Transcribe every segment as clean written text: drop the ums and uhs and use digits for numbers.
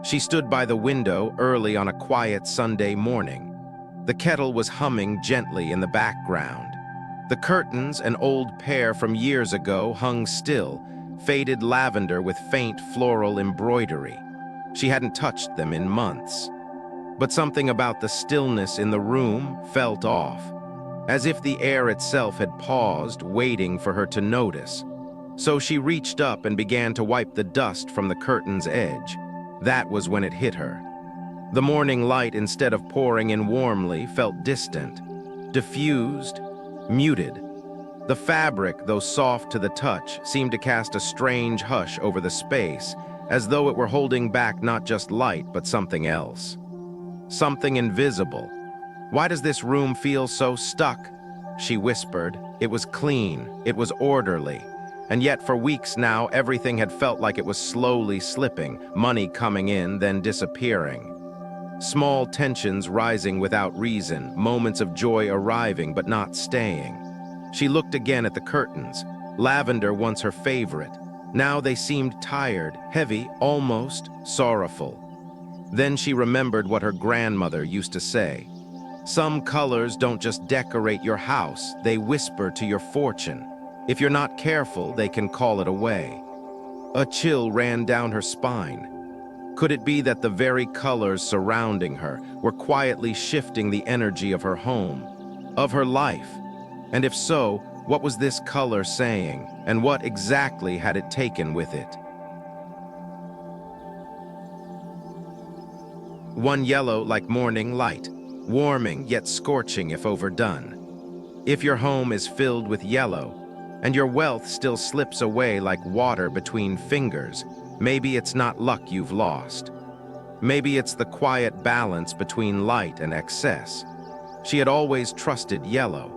She stood by the window early on a quiet Sunday morning. The kettle was humming gently in the background. The curtains, an old pair from years ago, hung still, faded lavender with faint floral embroidery. She hadn't touched them in months. But something about the stillness in the room felt off, as if the air itself had paused, waiting for her to notice. So she reached up and began to wipe the dust from the curtain's edge. That was when it hit her. The morning light, instead of pouring in warmly, felt distant, diffused, muted. The fabric, though soft to the touch, seemed to cast a strange hush over the space, as though it were holding back not just light, but something else. Something invisible. "Why does this room feel so stuck?" she whispered. It was clean, it was orderly. And yet for weeks now, everything had felt like it was slowly slipping, money coming in, then disappearing. Small tensions rising without reason, moments of joy arriving but not staying. She looked again at the curtains. Lavender, once her favorite. Now they seemed tired, heavy, almost sorrowful. Then she remembered what her grandmother used to say. Some colors don't just decorate your house, they whisper to your fortune. If you're not careful, they can call it away. A chill ran down her spine. Could it be that the very colors surrounding her were quietly shifting the energy of her home, of her life? And if so, what was this color saying, and what exactly had it taken with it? One yellow like morning light, warming yet scorching if overdone. If your home is filled with yellow, and your wealth still slips away like water between fingers, maybe it's not luck you've lost. Maybe it's the quiet balance between light and excess. She had always trusted yellow.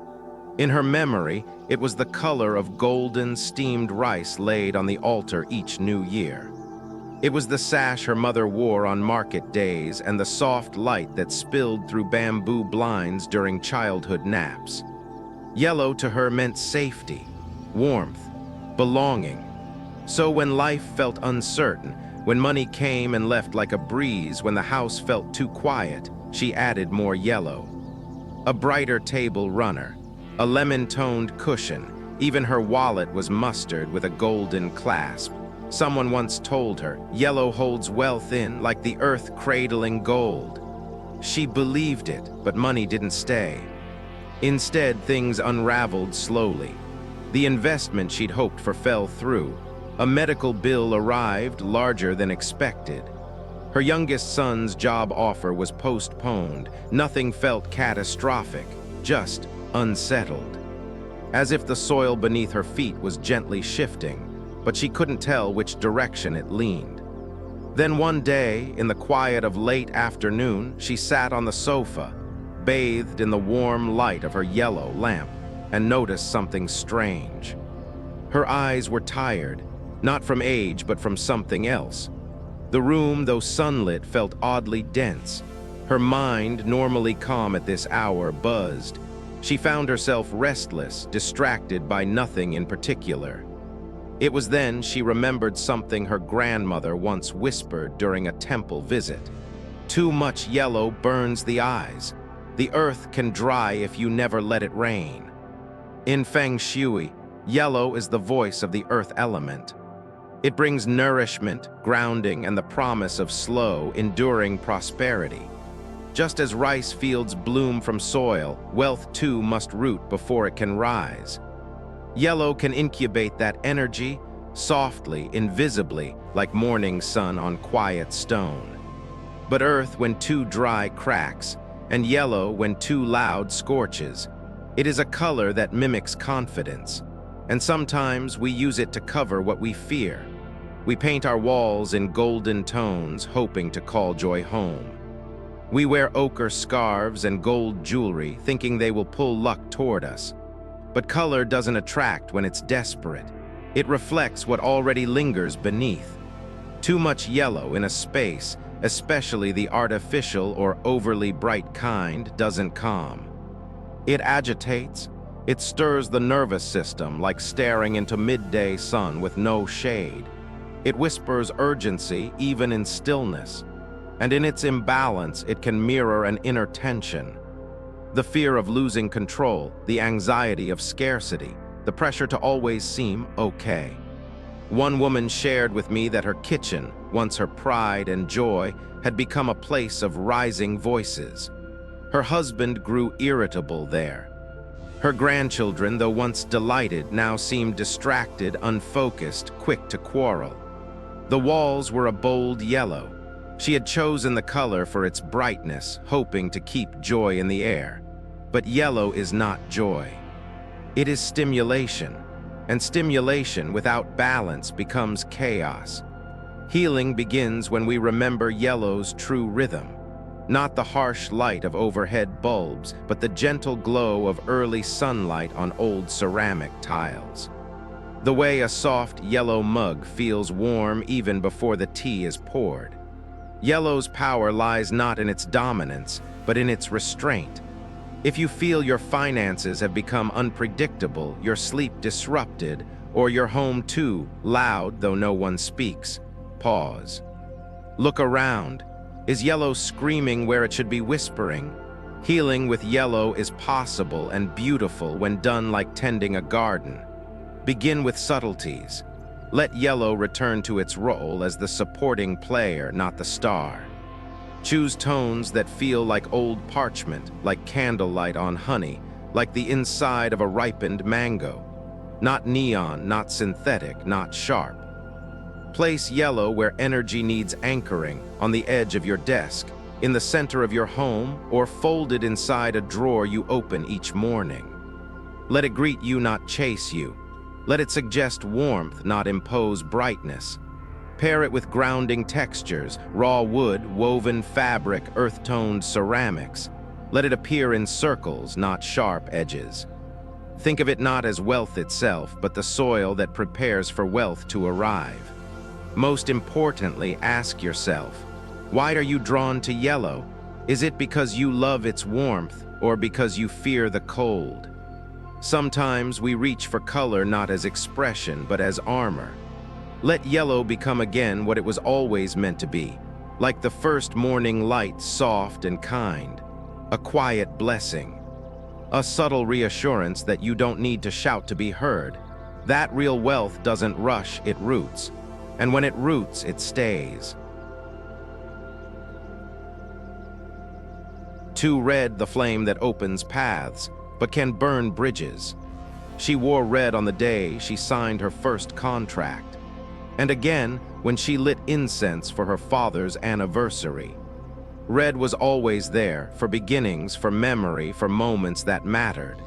In her memory, it was the color of golden steamed rice laid on the altar each new year. It was the sash her mother wore on market days and the soft light that spilled through bamboo blinds during childhood naps. Yellow to her meant safety, warmth, belonging. So when life felt uncertain, when money came and left like a breeze, when the house felt too quiet, she added more yellow. A brighter table runner, a lemon-toned cushion, even her wallet was mustard with a golden clasp. Someone once told her, yellow holds wealth in, like the earth cradling gold. She believed it, but money didn't stay. Instead, things unraveled slowly. The investment she'd hoped for fell through. A medical bill arrived, larger than expected. Her youngest son's job offer was postponed. Nothing felt catastrophic, just unsettled. As if the soil beneath her feet was gently shifting, but she couldn't tell which direction it leaned. Then one day, in the quiet of late afternoon, she sat on the sofa, bathed in the warm light of her yellow lamp, and noticed something strange. Her eyes were tired, not from age but from something else. The room, though sunlit, felt oddly dense. Her mind, normally calm at this hour, buzzed. She found herself restless, distracted by nothing in particular. It was then she remembered something her grandmother once whispered during a temple visit. Too much yellow burns the eyes. The earth can dry if you never let it rain. In Feng Shui, yellow is the voice of the earth element. It brings nourishment, grounding, and the promise of slow, enduring prosperity. Just as rice fields bloom from soil, wealth too must root before it can rise. Yellow can incubate that energy, softly, invisibly, like morning sun on quiet stone. But earth, when too dry, cracks, and yellow, when too loud, scorches. It is a color that mimics confidence, and sometimes we use it to cover what we fear. We paint our walls in golden tones, hoping to call joy home. We wear ochre scarves and gold jewelry, thinking they will pull luck toward us. But color doesn't attract when it's desperate. It reflects what already lingers beneath. Too much yellow in a space, especially the artificial or overly bright kind, doesn't calm. It agitates. It stirs the nervous system like staring into midday sun with no shade. It whispers urgency even in stillness. and in its imbalance it can mirror an inner tension. The fear of losing control, the anxiety of scarcity, the pressure to always seem okay. One woman shared with me that her kitchen, once her pride and joy, had become a place of rising voices. Her husband grew irritable there. Her grandchildren, though once delighted, now seemed distracted, unfocused, quick to quarrel. The walls were a bold yellow. She had chosen the color for its brightness, hoping to keep joy in the air. But yellow is not joy. It is stimulation, and stimulation without balance becomes chaos. Healing begins when we remember yellow's true rhythm. Not the harsh light of overhead bulbs, but the gentle glow of early sunlight on old ceramic tiles. The way a soft yellow mug feels warm even before the tea is poured. Yellow's power lies not in its dominance, but in its restraint. If you feel your finances have become unpredictable, your sleep disrupted, or your home too loud though no one speaks, pause. Look around. Is yellow screaming where it should be whispering? Healing with yellow is possible and beautiful when done like tending a garden. Begin with subtleties. Let yellow return to its role as the supporting player, not the star. Choose tones that feel like old parchment, like candlelight on honey, like the inside of a ripened mango. Not neon, not synthetic, not sharp. Place yellow where energy needs anchoring, on the edge of your desk, in the center of your home, or folded inside a drawer you open each morning. Let it greet you, not chase you. Let it suggest warmth, not impose brightness. Pair it with grounding textures, raw wood, woven fabric, earth-toned ceramics. Let it appear in circles, not sharp edges. Think of it not as wealth itself, but the soil that prepares for wealth to arrive. Most importantly, ask yourself, why are you drawn to yellow? Is it because you love its warmth, or because you fear the cold? Sometimes we reach for color not as expression, but as armor. Let yellow become again what it was always meant to be, like the first morning light, soft and kind, a quiet blessing, a subtle reassurance that you don't need to shout to be heard. That real wealth doesn't rush, it roots. And when it roots, it stays. 2. Red, the flame that opens paths, but can burn bridges. She wore red on the day she signed her first contract, and again when she lit incense for her father's anniversary. Red was always there, for beginnings, for memory, for moments that mattered.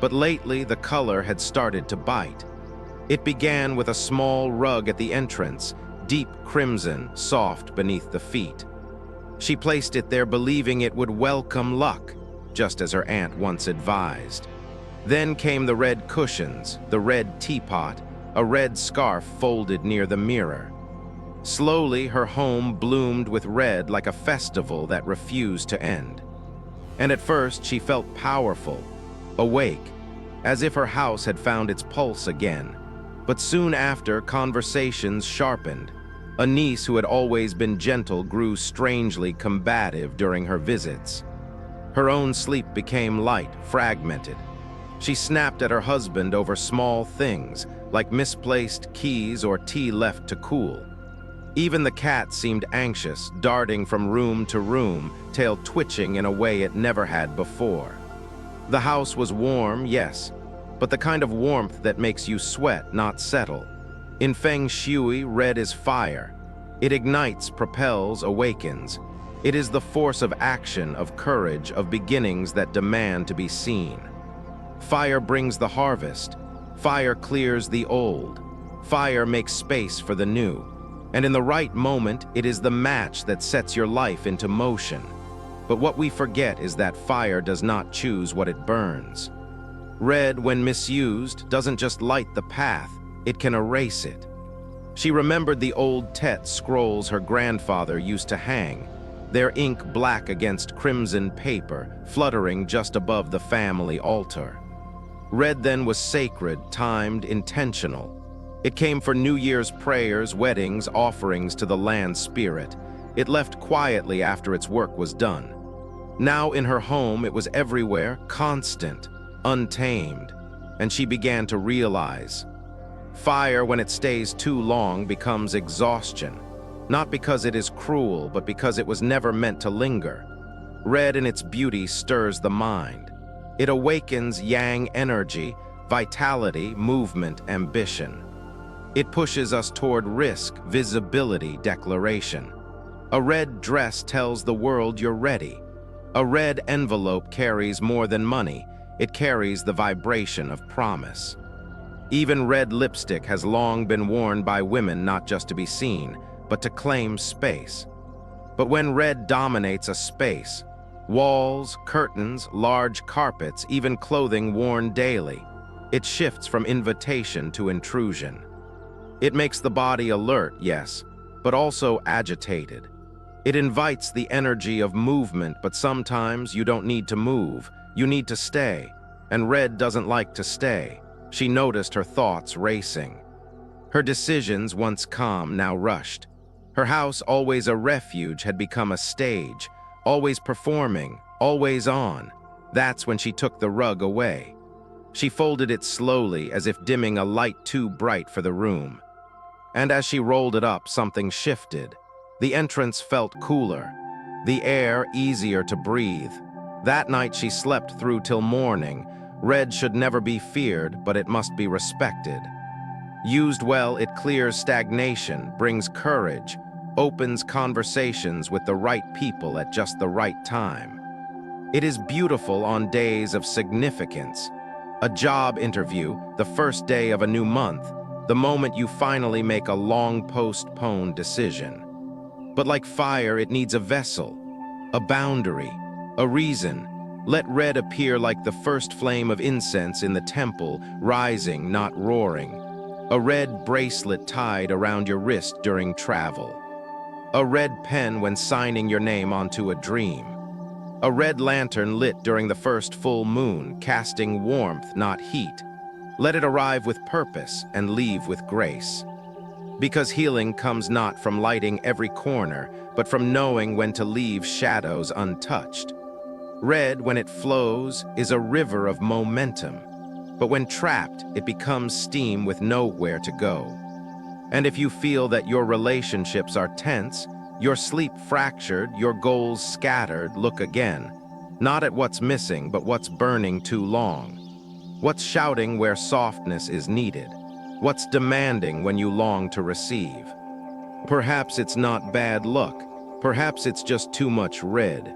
But lately the color had started to bite. It began with a small rug at the entrance, deep crimson, soft beneath the feet. She placed it there believing it would welcome luck, just as her aunt once advised. Then came the red cushions, the red teapot, a red scarf folded near the mirror. Slowly, her home bloomed with red like a festival that refused to end. And at first, she felt powerful, awake, as if her house had found its pulse again. But soon after, conversations sharpened. A niece who had always been gentle grew strangely combative during her visits. Her own sleep became light, fragmented. She snapped at her husband over small things, like misplaced keys or tea left to cool. Even the cat seemed anxious, darting from room to room, tail twitching in a way it never had before. The house was warm, yes, but the kind of warmth that makes you sweat, not settle. In Feng Shui, red is fire. It ignites, propels, awakens. It is the force of action, of courage, of beginnings that demand to be seen. Fire brings the harvest. Fire clears the old. Fire makes space for the new. And in the right moment, it is the match that sets your life into motion. But what we forget is that fire does not choose what it burns. Red, when misused, doesn't just light the path, it can erase it. She remembered the old Tet scrolls her grandfather used to hang, their ink black against crimson paper, fluttering just above the family altar. Red then was sacred, timed, intentional. It came for New Year's prayers, weddings, offerings to the land spirit. It left quietly after its work was done. Now in her home, it was everywhere, constant, untamed, and she began to realize. Fire, when it stays too long, becomes exhaustion, not because it is cruel, but because it was never meant to linger. Red in its beauty stirs the mind. It awakens yang energy, vitality, movement, ambition. It pushes us toward risk, visibility, declaration. A red dress tells the world you're ready. A red envelope carries more than money. It carries the vibration of promise. Even red lipstick has long been worn by women not just to be seen, but to claim space. But when red dominates a space, walls, curtains, large carpets, even clothing worn daily, it shifts from invitation to intrusion. It makes the body alert, yes, but also agitated. It invites the energy of movement, but sometimes you don't need to move, you need to stay. And red doesn't like to stay. She noticed her thoughts racing. Her decisions, once calm, now rushed. Her house, always a refuge, had become a stage, always performing, always on. That's when she took the rug away. She folded it slowly, as if dimming a light too bright for the room. And as she rolled it up, something shifted. The entrance felt cooler, the air easier to breathe. That night she slept through till morning. Red should never be feared, but it must be respected. Used well, it clears stagnation, brings courage, opens conversations with the right people at just the right time. It is beautiful on days of significance. A job interview, the first day of a new month, the moment you finally make a long postponed decision. But like fire, it needs a vessel, a boundary, a reason. Let red appear like the first flame of incense in the temple, rising, not roaring. A red bracelet tied around your wrist during travel. A red pen when signing your name onto a dream. A red lantern lit during the first full moon, casting warmth, not heat. Let it arrive with purpose and leave with grace. Because healing comes not from lighting every corner, but from knowing when to leave shadows untouched. Red, when it flows, is a river of momentum, but when trapped, it becomes steam with nowhere to go. And if you feel that your relationships are tense, your sleep fractured, your goals scattered, look again. Not at what's missing, but what's burning too long. What's shouting where softness is needed. What's demanding when you long to receive. Perhaps it's not bad luck. Perhaps it's just too much red.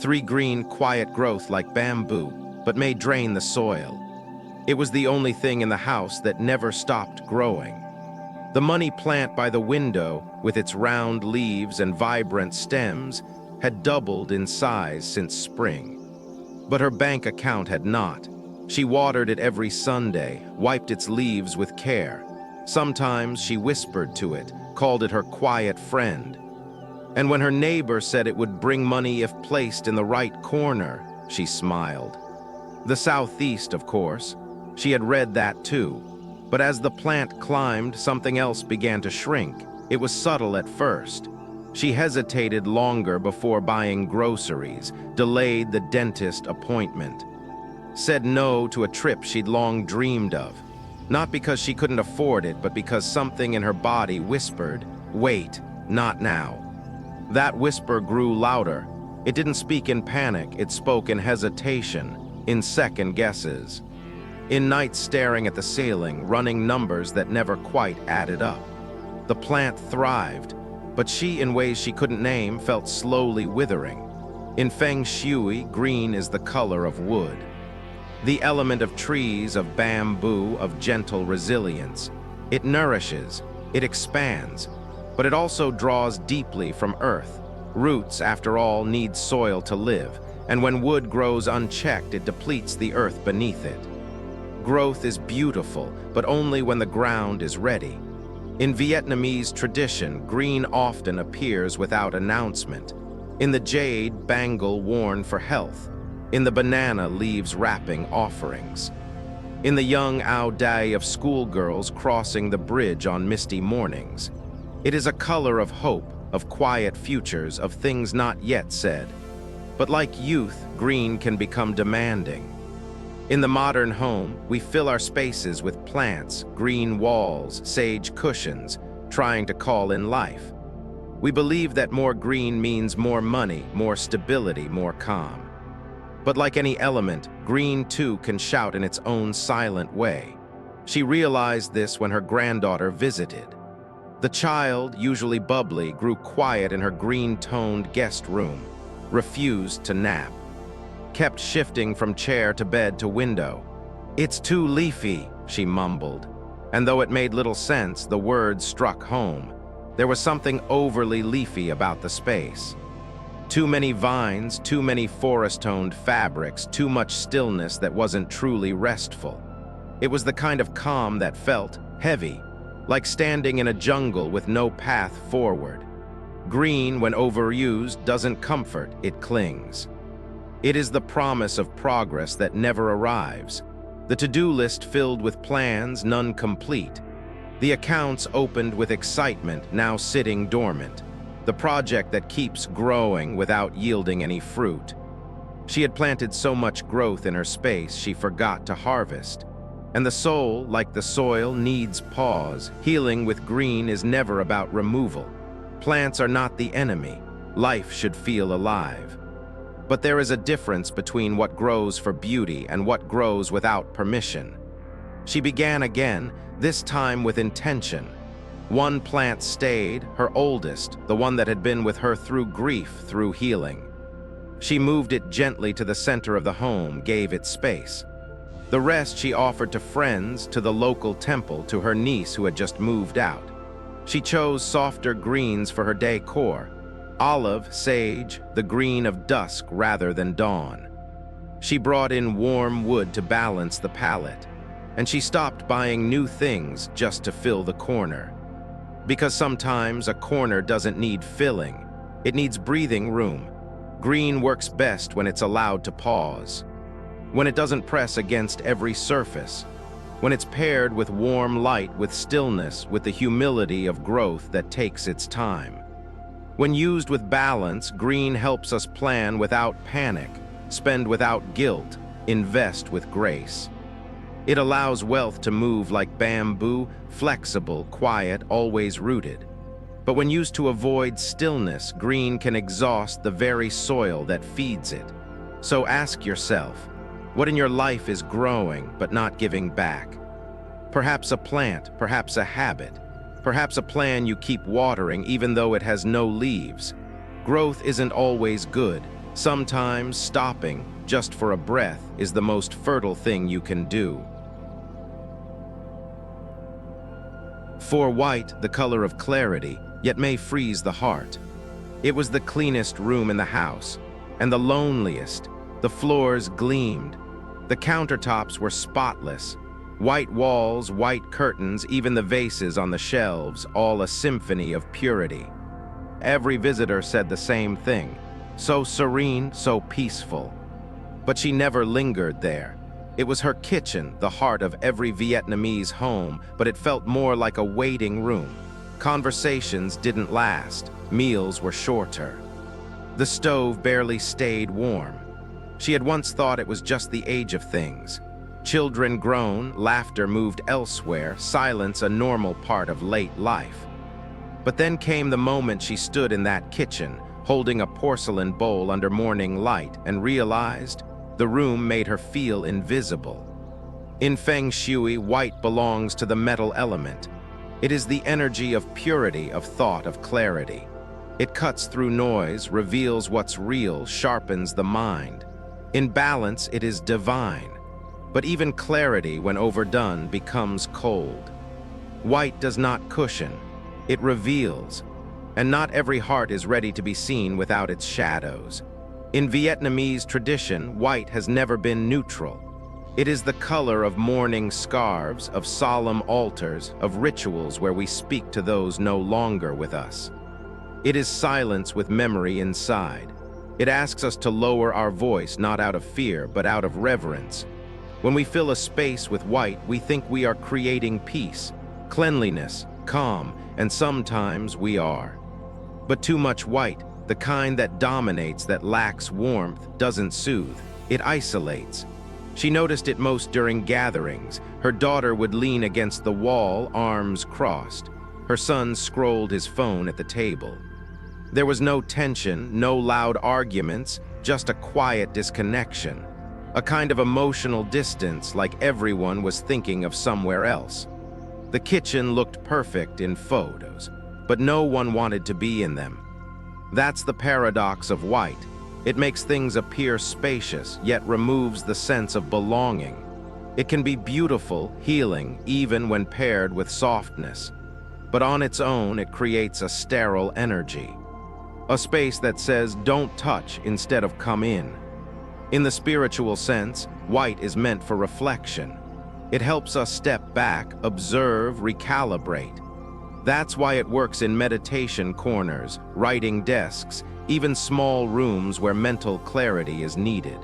3 green, quiet growth like bamboo, but may drain the soil. It was the only thing in the house that never stopped growing. The money plant by the window, with its round leaves and vibrant stems, had doubled in size since spring. But her bank account had not. She watered it every Sunday, wiped its leaves with care. Sometimes she whispered to it, called it her quiet friend. And when her neighbor said it would bring money if placed in the right corner, she smiled. The southeast, of course. She had read that too. But as the plant climbed, something else began to shrink. It was subtle at first. She hesitated longer before buying groceries, delayed the dentist appointment, said no to a trip she'd long dreamed of. Not because she couldn't afford it, but because something in her body whispered, "Wait, not now." That whisper grew louder. It didn't speak in panic, it spoke in hesitation, in second guesses. In nights staring at the ceiling, running numbers that never quite added up. The plant thrived, but she, in ways she couldn't name, felt slowly withering. In Feng Shui, green is the color of wood. The element of trees, of bamboo, of gentle resilience. It nourishes, it expands, but it also draws deeply from earth. Roots, after all, need soil to live, and when wood grows unchecked, it depletes the earth beneath it. Growth is beautiful, but only when the ground is ready. In Vietnamese tradition, green often appears without announcement. In the jade, bangle worn for health. In the banana, leaves wrapping offerings. in the young ao day of schoolgirls crossing the bridge on misty mornings. It is a color of hope, of quiet futures, of things not yet said. But like youth, green can become demanding. In the modern home, we fill our spaces with plants, green walls, sage cushions, trying to call in life. We believe that more green means more money, more stability, more calm. But like any element, green too can shout in its own silent way. She realized this when her granddaughter visited. The child, usually bubbly, grew quiet in her green-toned guest room, refused to nap, kept shifting from chair to bed to window. "It's too leafy," she mumbled. And though it made little sense, the words struck home. There was something overly leafy about the space. Too many vines, too many forest-toned fabrics, too much stillness that wasn't truly restful. It was the kind of calm that felt heavy, like standing in a jungle with no path forward. Green, when overused, doesn't comfort, it clings. It is the promise of progress that never arrives. The to-do list filled with plans, none complete. The accounts opened with excitement, now sitting dormant. The project that keeps growing without yielding any fruit. She had planted so much growth in her space she forgot to harvest. And the soul, like the soil, needs pause. Healing with green is never about removal. Plants are not the enemy. Life should feel alive. But there is a difference between what grows for beauty and what grows without permission. She began again, this time with intention. One plant stayed, her oldest, the one that had been with her through grief, through healing. She moved it gently to the center of the home, gave it space. The rest she offered to friends, to the local temple, to her niece who had just moved out. She chose softer greens for her decor. Olive, sage, the green of dusk rather than dawn. She brought in warm wood to balance the palette, and she stopped buying new things just to fill the corner. Because sometimes a corner doesn't need filling, it needs breathing room. Green works best when it's allowed to pause, when it doesn't press against every surface, when it's paired with warm light, with stillness, with the humility of growth that takes its time. When used with balance, green helps us plan without panic, spend without guilt, invest with grace. It allows wealth to move like bamboo, flexible, quiet, always rooted. But when used to avoid stillness, green can exhaust the very soil that feeds it. So ask yourself, what in your life is growing but not giving back? Perhaps a plant, perhaps a habit, perhaps a plan you keep watering even though it has no leaves. Growth isn't always good. Sometimes stopping, just for a breath, is the most fertile thing you can do. For white, the color of clarity, yet may freeze the heart. It was the cleanest room in the house, and the loneliest. The floors gleamed. The countertops were spotless. White walls, white curtains, even the vases on the shelves, all a symphony of purity. Every visitor said the same thing. So serene, so peaceful. But she never lingered there. It was her kitchen, the heart of every Vietnamese home, but it felt more like a waiting room. Conversations didn't last. Meals were shorter. The stove barely stayed warm. She had once thought it was just the age of things. Children grown, laughter moved elsewhere, silence a normal part of late life. But then came the moment she stood in that kitchen, holding a porcelain bowl under morning light, and realized the room made her feel invisible. In Feng Shui, white belongs to the metal element. It is the energy of purity, of thought, of clarity. It cuts through noise, reveals what's real, sharpens the mind. In balance, it is divine. But even clarity, when overdone, becomes cold. White does not cushion. It reveals. And not every heart is ready to be seen without its shadows. In Vietnamese tradition, white has never been neutral. It is the color of mourning scarves, of solemn altars, of rituals where we speak to those no longer with us. It is silence with memory inside. It asks us to lower our voice, not out of fear, but out of reverence. When we fill a space with white, we think we are creating peace, cleanliness, calm, and sometimes we are. But too much white, the kind that dominates, that lacks warmth, doesn't soothe. It isolates. She noticed it most during gatherings. Her daughter would lean against the wall, arms crossed. Her son scrolled his phone at the table. There was no tension, no loud arguments, just a quiet disconnection. A kind of emotional distance, like everyone was thinking of somewhere else. The kitchen looked perfect in photos, but no one wanted to be in them. That's the paradox of white. It makes things appear spacious, yet removes the sense of belonging. It can be beautiful, healing, even when paired with softness. But on its own, it creates a sterile energy. A space that says, don't touch instead of come in. In the spiritual sense, white is meant for reflection. It helps us step back, observe, recalibrate. That's why it works in meditation corners, writing desks, even small rooms where mental clarity is needed.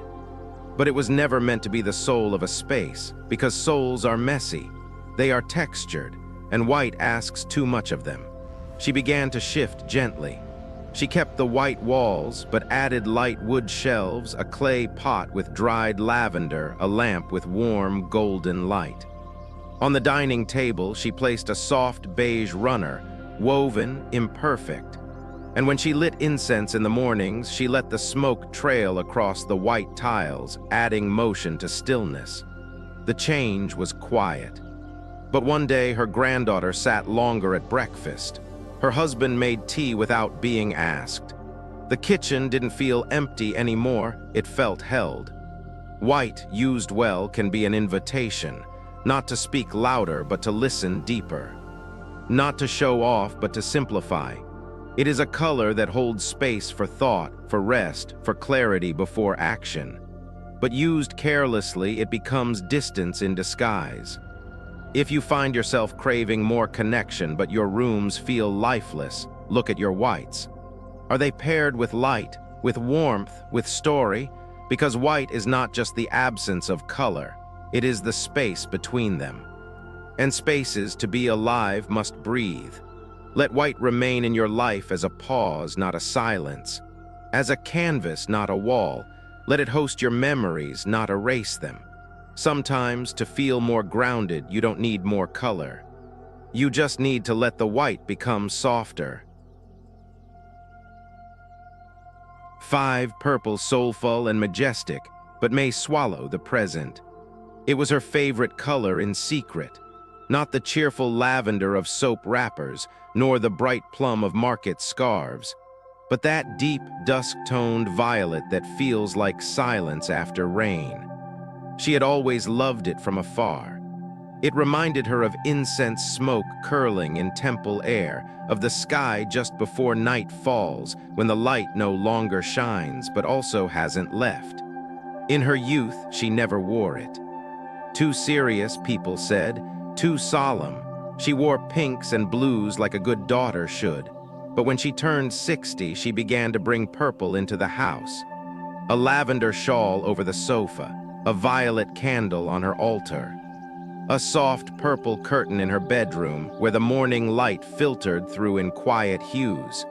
But it was never meant to be the soul of a space, because souls are messy. They are textured, and white asks too much of them. She began to shift gently. She kept the white walls, but added light wood shelves, a clay pot with dried lavender, a lamp with warm, golden light. On the dining table, she placed a soft beige runner, woven, imperfect. And when she lit incense in the mornings, she let the smoke trail across the white tiles, adding motion to stillness. The change was quiet. But one day, her granddaughter sat longer at breakfast. Her husband made tea without being asked. The kitchen didn't feel empty anymore, it felt held. White, used well, can be an invitation, not to speak louder, but to listen deeper. Not to show off, but to simplify. It is a color that holds space for thought, for rest, for clarity before action. But used carelessly, it becomes distance in disguise. If you find yourself craving more connection but your rooms feel lifeless, look at your whites. Are they paired with light, with warmth, with story? Because white is not just the absence of color, it is the space between them. And spaces, to be alive, must breathe. Let white remain in your life as a pause, not a silence. As a canvas, not a wall. Let it host your memories, not erase them. Sometimes, to feel more grounded, you don't need more color. You just need to let the white become softer. 5. Purple, soulful and majestic, but may swallow the present. It was her favorite color in secret. Not the cheerful lavender of soap wrappers, nor the bright plum of market scarves, but that deep, dusk-toned violet that feels like silence after rain. She had always loved it from afar. It reminded her of incense smoke curling in temple air, of the sky just before night falls, when the light no longer shines, but also hasn't left. In her youth, she never wore it. Too serious, people said, too solemn. She wore pinks and blues like a good daughter should. But when she turned 60, she began to bring purple into the house. A lavender shawl over the sofa, a violet candle on her altar, a soft purple curtain in her bedroom where the morning light filtered through in quiet hues.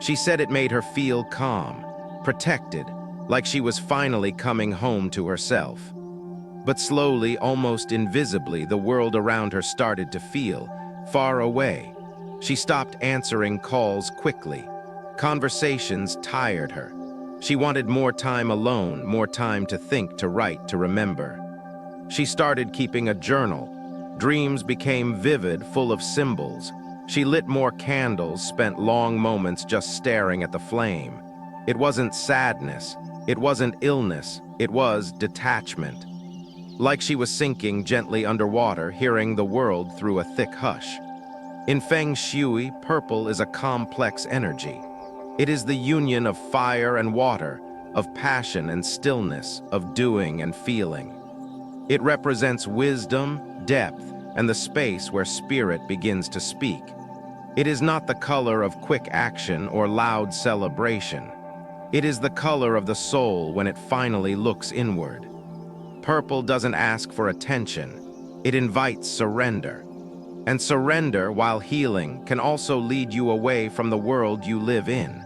She said it made her feel calm, protected, like she was finally coming home to herself. But slowly, almost invisibly, the world around her started to feel far away. She stopped answering calls quickly. Conversations tired her. She wanted more time alone, more time to think, to write, to remember. She started keeping a journal. Dreams became vivid, full of symbols. She lit more candles, spent long moments just staring at the flame. It wasn't sadness. It wasn't illness. It was detachment. Like she was sinking gently underwater, hearing the world through a thick hush. In Feng Shui, purple is a complex energy. It is the union of fire and water, of passion and stillness, of doing and feeling. It represents wisdom, depth, and the space where spirit begins to speak. It is not the color of quick action or loud celebration. It is the color of the soul when it finally looks inward. Purple doesn't ask for attention. It invites surrender. And surrender, while healing, can also lead you away from the world you live in.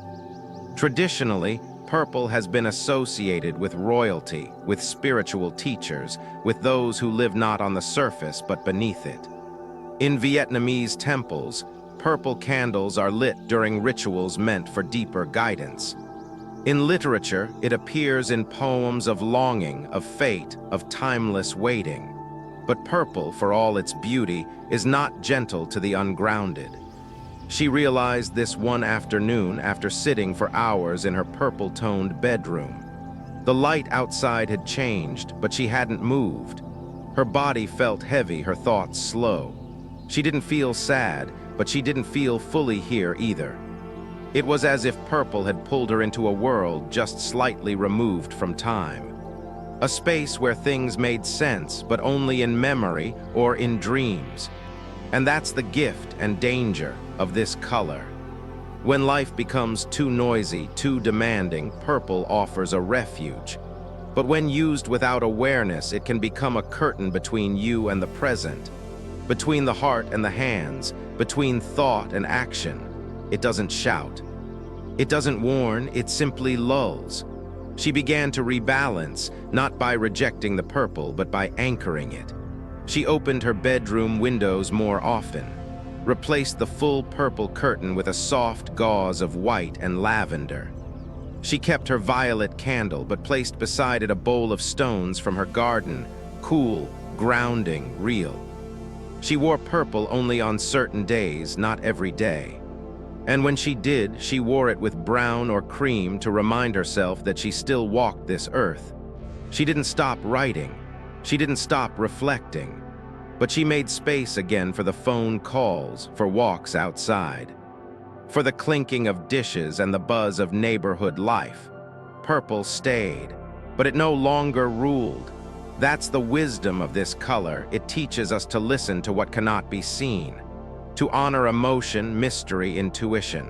Traditionally, purple has been associated with royalty, with spiritual teachers, with those who live not on the surface but beneath it. In Vietnamese temples, purple candles are lit during rituals meant for deeper guidance. In literature, it appears in poems of longing, of fate, of timeless waiting. But purple, for all its beauty, is not gentle to the ungrounded. She realized this one afternoon after sitting for hours in her purple-toned bedroom. The light outside had changed, but she hadn't moved. Her body felt heavy, her thoughts slow. She didn't feel sad, but she didn't feel fully here either. It was as if purple had pulled her into a world just slightly removed from time. A space where things made sense, but only in memory or in dreams. And that's the gift and danger of this color. When life becomes too noisy, too demanding, purple offers a refuge. But when used without awareness, it can become a curtain between you and the present, between the heart and the hands, between thought and action. It doesn't shout. It doesn't warn, it simply lulls. She began to rebalance, not by rejecting the purple, but by anchoring it. She opened her bedroom windows more often, replaced the full purple curtain with a soft gauze of white and lavender. She kept her violet candle, but placed beside it a bowl of stones from her garden, cool, grounding, real. She wore purple only on certain days, not every day. And when she did, she wore it with brown or cream to remind herself that she still walked this earth. She didn't stop writing. She didn't stop reflecting. But she made space again for the phone calls, for walks outside, for the clinking of dishes and the buzz of neighborhood life. Purple stayed, but it no longer ruled. That's the wisdom of this color. It teaches us to listen to what cannot be seen, to honor emotion, mystery, intuition.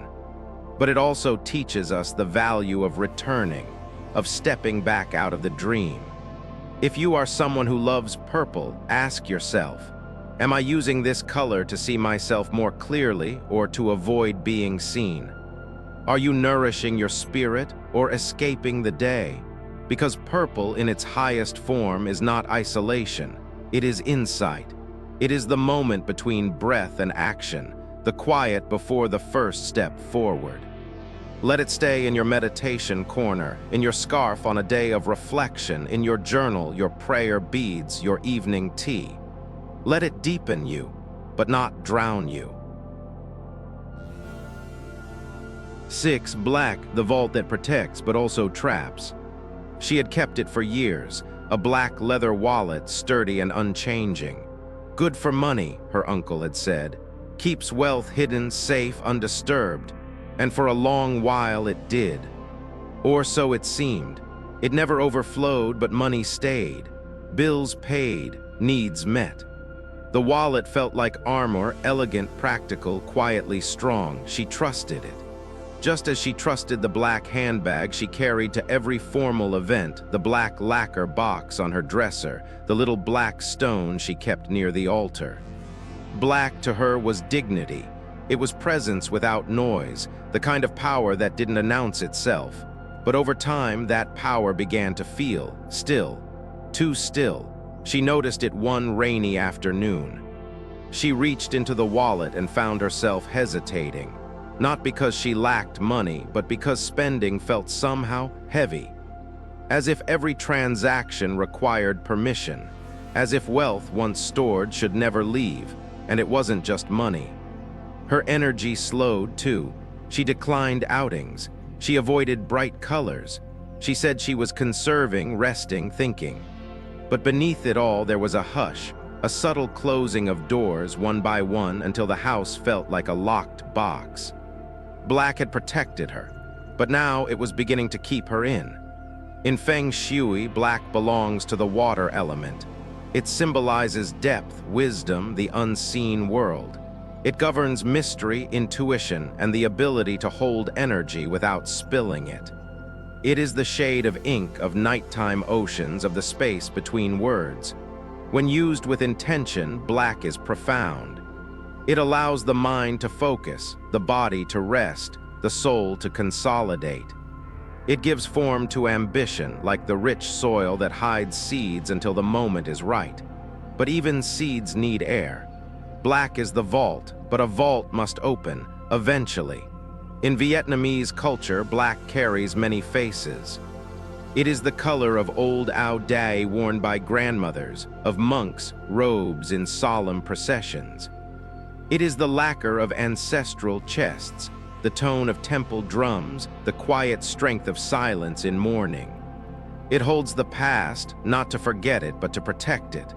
But it also teaches us the value of returning, of stepping back out of the dream. If you are someone who loves purple, ask yourself, am I using this color to see myself more clearly or to avoid being seen? Are you nourishing your spirit or escaping the day? Because purple in its highest form is not isolation, it is insight. It is the moment between breath and action, the quiet before the first step forward. Let it stay in your meditation corner, in your scarf on a day of reflection, in your journal, your prayer beads, your evening tea. Let it deepen you, but not drown you. 6. Black, the vault that protects but also traps. She had kept it for years, a black leather wallet, sturdy and unchanging. Good for money, her uncle had said. Keeps wealth hidden, safe, undisturbed. And for a long while it did. Or so it seemed. It never overflowed, but money stayed. Bills paid, needs met. The wallet felt like armor, elegant, practical, quietly strong. She trusted it. Just as she trusted the black handbag she carried to every formal event, the black lacquer box on her dresser, the little black stone she kept near the altar. Black to her was dignity. It was presence without noise, the kind of power that didn't announce itself. But over time, that power began to feel still, too still. She noticed it one rainy afternoon. She reached into the wallet and found herself hesitating. Not because she lacked money, but because spending felt somehow heavy. As if every transaction required permission. As if wealth once stored should never leave, and it wasn't just money. Her energy slowed too. She declined outings. She avoided bright colors. She said she was conserving, resting, thinking. But beneath it all there was a hush, a subtle closing of doors one by one until the house felt like a locked box. Black had protected her, but now it was beginning to keep her in. In Feng Shui, black belongs to the water element. It symbolizes depth, wisdom, the unseen world. It governs mystery, intuition, and the ability to hold energy without spilling it. It is the shade of ink of nighttime oceans of the space between words. When used with intention, black is profound. It allows the mind to focus, the body to rest, the soul to consolidate. It gives form to ambition, like the rich soil that hides seeds until the moment is right. But even seeds need air. Black is the vault, but a vault must open, eventually. In Vietnamese culture, black carries many faces. It is the color of old áo đai worn by grandmothers, of monks' robes in solemn processions. It is the lacquer of ancestral chests, the tone of temple drums, the quiet strength of silence in mourning. It holds the past, not to forget it, but to protect it.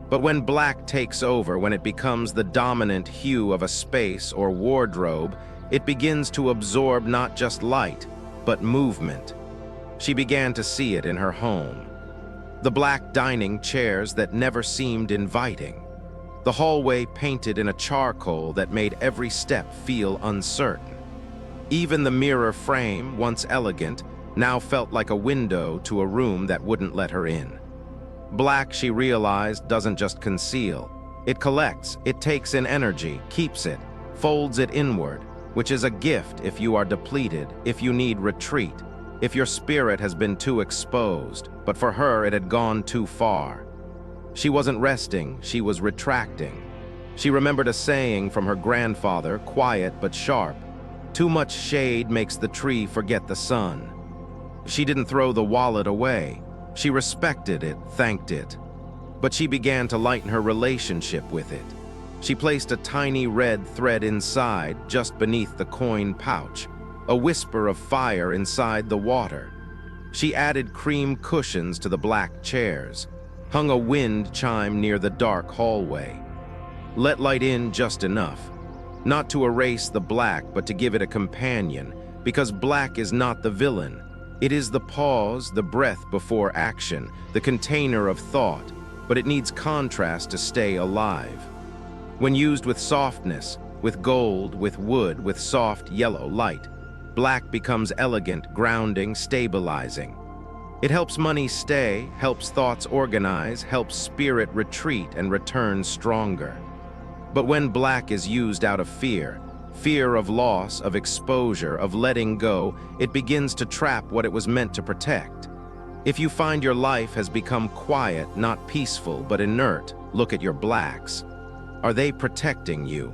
But when black takes over, when it becomes the dominant hue of a space or wardrobe, it begins to absorb not just light, but movement. She began to see it in her home. The black dining chairs that never seemed inviting. The hallway painted in a charcoal that made every step feel uncertain. Even the mirror frame, once elegant, now felt like a window to a room that wouldn't let her in. Black, she realized, doesn't just conceal. It collects, it takes in energy, keeps it, folds it inward, which is a gift if you are depleted, if you need retreat, if your spirit has been too exposed, but for her it had gone too far. She wasn't resting, she was retracting. She remembered a saying from her grandfather, quiet but sharp: "Too much shade makes the tree forget the sun." She didn't throw the wallet away. She respected it, thanked it. But she began to lighten her relationship with it. She placed a tiny red thread inside, just beneath the coin pouch, a whisper of fire inside the water. She added cream cushions to the black chairs, hung a wind chime near the dark hallway. Let light in just enough, not to erase the black, but to give it a companion, because black is not the villain. It is the pause, the breath before action, the container of thought, but it needs contrast to stay alive. When used with softness, with gold, with wood, with soft yellow light, black becomes elegant, grounding, stabilizing. It helps money stay, helps thoughts organize, helps spirit retreat and return stronger. But when black is used out of fear, fear of loss, of exposure, of letting go, it begins to trap what it was meant to protect. If you find your life has become quiet, not peaceful, but inert, look at your blacks. Are they protecting you?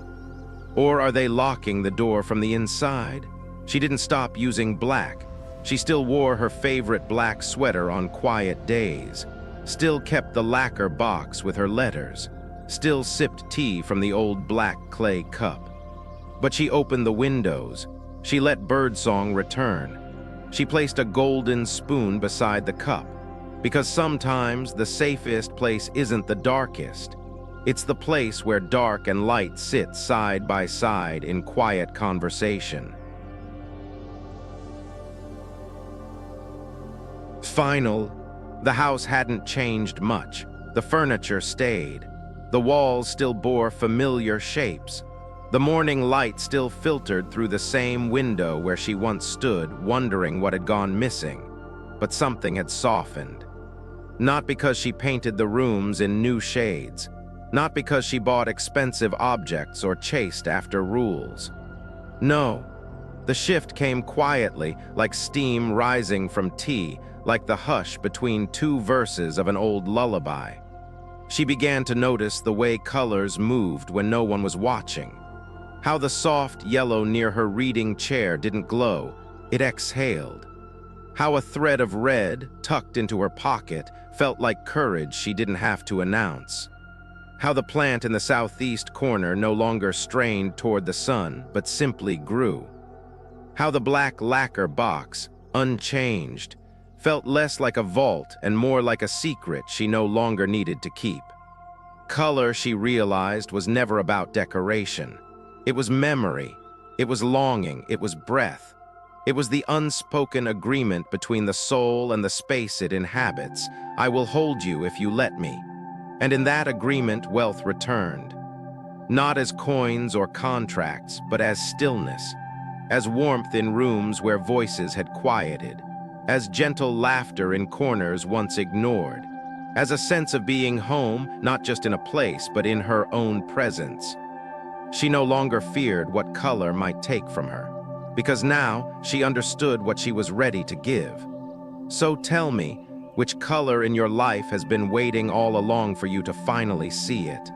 Or are they locking the door from the inside? She didn't stop using black. She still wore her favorite black sweater on quiet days, still kept the lacquer box with her letters, still sipped tea from the old black clay cup. But she opened the windows. She let birdsong return. She placed a golden spoon beside the cup, because sometimes the safest place isn't the darkest. It's the place where dark and light sit side by side in quiet conversation. Final, the house hadn't changed much. The furniture stayed. The walls still bore familiar shapes. The morning light still filtered through the same window where she once stood, wondering what had gone missing. But something had softened. Not because she painted the rooms in new shades, not because she bought expensive objects or chased after rules. No, the shift came quietly, like steam rising from tea, like the hush between two verses of an old lullaby. She began to notice the way colors moved when no one was watching. How the soft yellow near her reading chair didn't glow, it exhaled. How a thread of red, tucked into her pocket, felt like courage she didn't have to announce. How the plant in the southeast corner no longer strained toward the sun, but simply grew. How the black lacquer box, unchanged, felt less like a vault and more like a secret she no longer needed to keep. Color, she realized, was never about decoration. It was memory, it was longing, it was breath. It was the unspoken agreement between the soul and the space it inhabits. I will hold you if you let me. And in that agreement, wealth returned. Not as coins or contracts, but as stillness, as warmth in rooms where voices had quieted. as gentle laughter in corners once ignored, as a sense of being home, not just in a place, but in her own presence. She no longer feared what color might take from her, because now she understood what she was ready to give. So tell me, which color in your life has been waiting all along for you to finally see it?